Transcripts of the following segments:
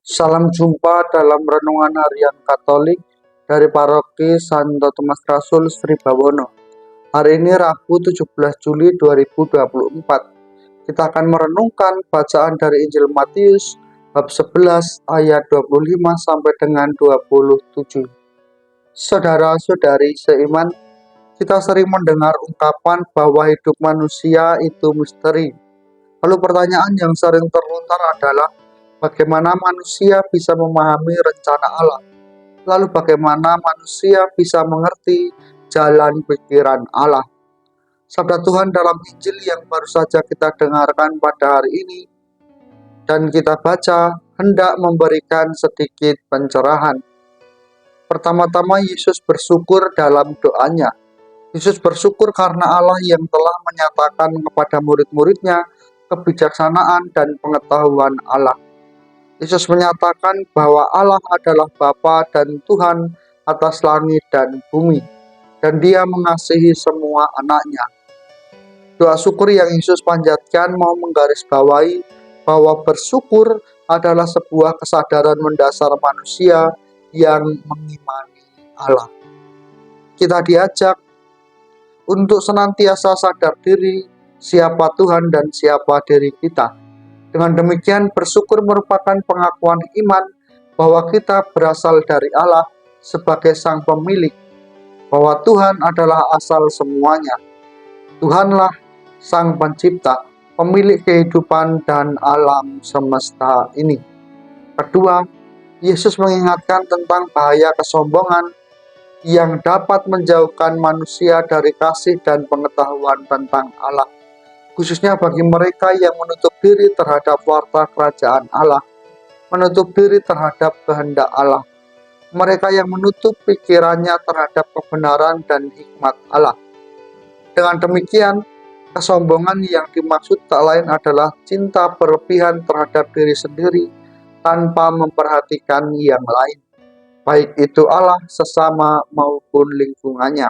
Salam jumpa dalam renungan harian Katolik dari Paroki Santo Tomas Rasul Sri Bawono. Hari ini Rabu 17 Juli 2024. Kita akan merenungkan bacaan dari Injil Matius bab 11 ayat 25 sampai dengan 27. Saudara-saudari seiman, kita sering mendengar ungkapan bahwa hidup manusia itu misteri. Lalu pertanyaan yang sering terlontar adalah, bagaimana manusia bisa memahami rencana Allah? Lalu bagaimana manusia bisa mengerti jalan pikiran Allah? Sabda Tuhan dalam Injil yang baru saja kita dengarkan pada hari ini dan kita baca hendak memberikan sedikit pencerahan. Pertama-tama Yesus bersyukur dalam doanya. Yesus bersyukur karena Allah yang telah menyatakan kepada murid-muridnya kebijaksanaan dan pengetahuan Allah. Yesus menyatakan bahwa Allah adalah Bapa dan Tuhan atas langit dan bumi, dan Dia mengasihi semua anaknya. Doa syukur yang Yesus panjatkan mau menggarisbawahi bahwa bersyukur adalah sebuah kesadaran mendasar manusia yang mengimani Allah. Kita diajak untuk senantiasa sadar diri siapa Tuhan dan siapa diri kita. Dengan demikian, bersyukur merupakan pengakuan iman bahwa kita berasal dari Allah sebagai Sang Pemilik, bahwa Tuhan adalah asal semuanya. Tuhanlah Sang Pencipta, pemilik kehidupan dan alam semesta ini. Kedua, Yesus mengingatkan tentang bahaya kesombongan yang dapat menjauhkan manusia dari kasih dan pengetahuan tentang Allah, khususnya bagi mereka yang menutup diri terhadap warta kerajaan Allah, menutup diri terhadap kehendak Allah, mereka yang menutup pikirannya terhadap kebenaran dan hikmat Allah. Dengan demikian, kesombongan yang dimaksud tak lain adalah cinta berlebihan terhadap diri sendiri tanpa memperhatikan yang lain, baik itu Allah, sesama, maupun lingkungannya.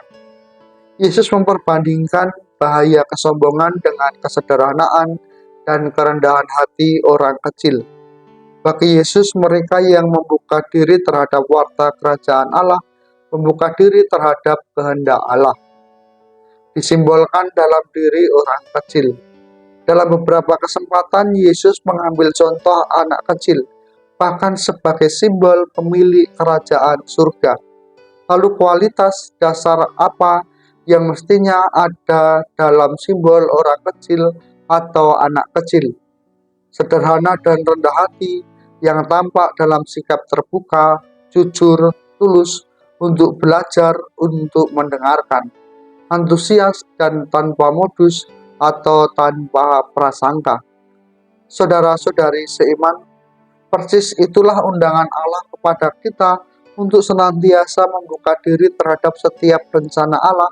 Yesus memperbandingkan bahaya kesombongan dengan kesederhanaan dan kerendahan hati orang kecil. Bagi Yesus, mereka yang membuka diri terhadap warta kerajaan Allah, membuka diri terhadap kehendak Allah, disimbolkan dalam diri orang kecil. Dalam beberapa kesempatan, Yesus mengambil contoh anak kecil, bahkan sebagai simbol pemilik kerajaan surga. Lalu kualitas dasar apa yang mestinya ada dalam simbol orang kecil atau anak kecil? Sederhana dan rendah hati yang tampak dalam sikap terbuka, jujur, tulus untuk belajar, untuk mendengarkan, antusias dan tanpa modus atau tanpa prasangka. Saudara-saudari seiman, persis itulah undangan Allah kepada kita untuk senantiasa membuka diri terhadap setiap rencana Allah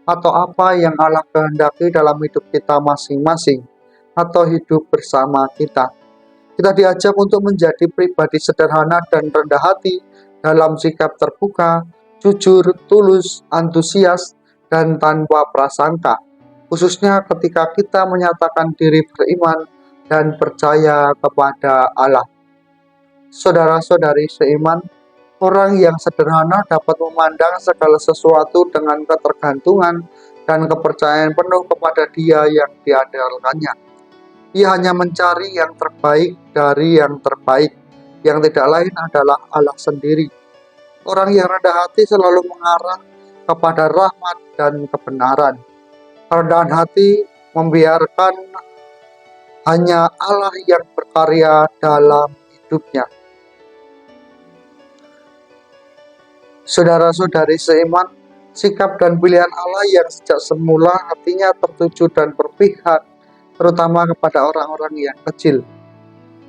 atau apa yang Allah kehendaki dalam hidup kita masing-masing atau hidup bersama kita. Kita diajak untuk menjadi pribadi sederhana dan rendah hati dalam sikap terbuka, jujur, tulus, antusias, dan tanpa prasangka, khususnya ketika kita menyatakan diri beriman dan percaya kepada Allah. Saudara-saudari seiman, orang yang sederhana dapat memandang segala sesuatu dengan ketergantungan dan kepercayaan penuh kepada Dia yang diandalkannya. Ia hanya mencari yang terbaik dari yang terbaik, yang tidak lain adalah Allah sendiri. Orang yang rendah hati selalu mengarah kepada rahmat dan kebenaran. Kerendahan hati membiarkan hanya Allah yang berkarya dalam hidupnya. Saudara-saudari seiman, sikap dan pilihan Allah yang sejak semula hatinya tertuju dan berpihak terutama kepada orang-orang yang kecil,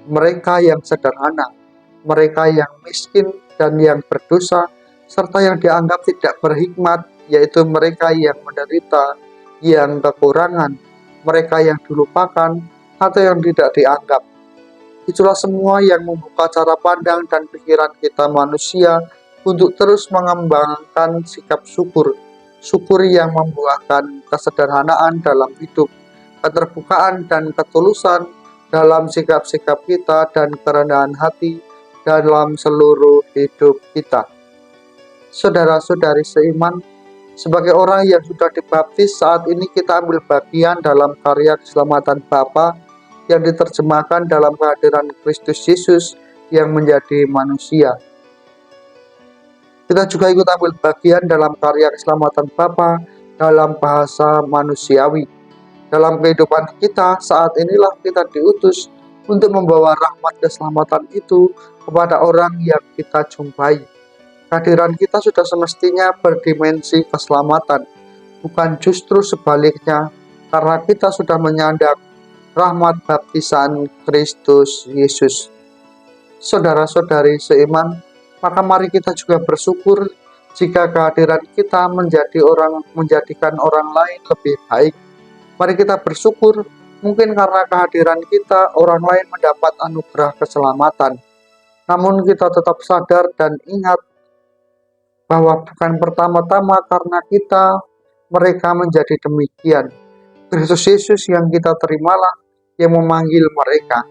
mereka yang sederhana, mereka yang miskin dan yang berdosa, serta yang dianggap tidak berhikmat, yaitu mereka yang menderita, yang kekurangan, mereka yang dilupakan, atau yang tidak dianggap. Itulah semua yang membuka cara pandang dan pikiran kita manusia untuk terus mengembangkan sikap syukur, syukur yang membuahkan kesederhanaan dalam hidup, keterbukaan dan ketulusan dalam sikap-sikap kita, dan kerendahan hati dalam seluruh hidup kita. Saudara-saudari seiman, sebagai orang yang sudah dibaptis, saat ini kita ambil bagian dalam karya keselamatan Bapa yang diterjemahkan dalam kehadiran Kristus Yesus yang menjadi manusia. Kita juga ikut ambil bagian dalam karya keselamatan Bapa dalam bahasa manusiawi. Dalam kehidupan kita, saat inilah kita diutus untuk membawa rahmat keselamatan itu kepada orang yang kita jumpai. Kehadiran kita sudah semestinya berdimensi keselamatan, bukan justru sebaliknya, karena kita sudah menyandang rahmat baptisan Kristus Yesus. Saudara-saudari seiman, maka mari kita juga bersyukur jika kehadiran kita menjadikan orang lain lebih baik. Mari kita bersyukur, mungkin karena kehadiran kita orang lain mendapat anugerah keselamatan. Namun kita tetap sadar dan ingat bahwa bukan pertama-tama karena kita mereka menjadi demikian. Kristus Yesus yang kita terimalah yang memanggil mereka.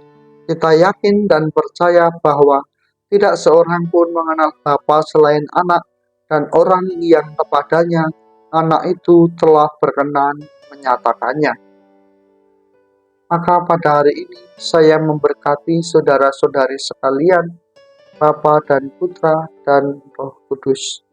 Kita yakin dan percaya bahwa tidak seorang pun mengenal Bapa selain Anak, dan orang yang kepadanya Anak itu telah berkenan menyatakannya. Maka pada hari ini saya memberkati saudara-saudari sekalian, Bapa dan Putra dan Roh Kudus.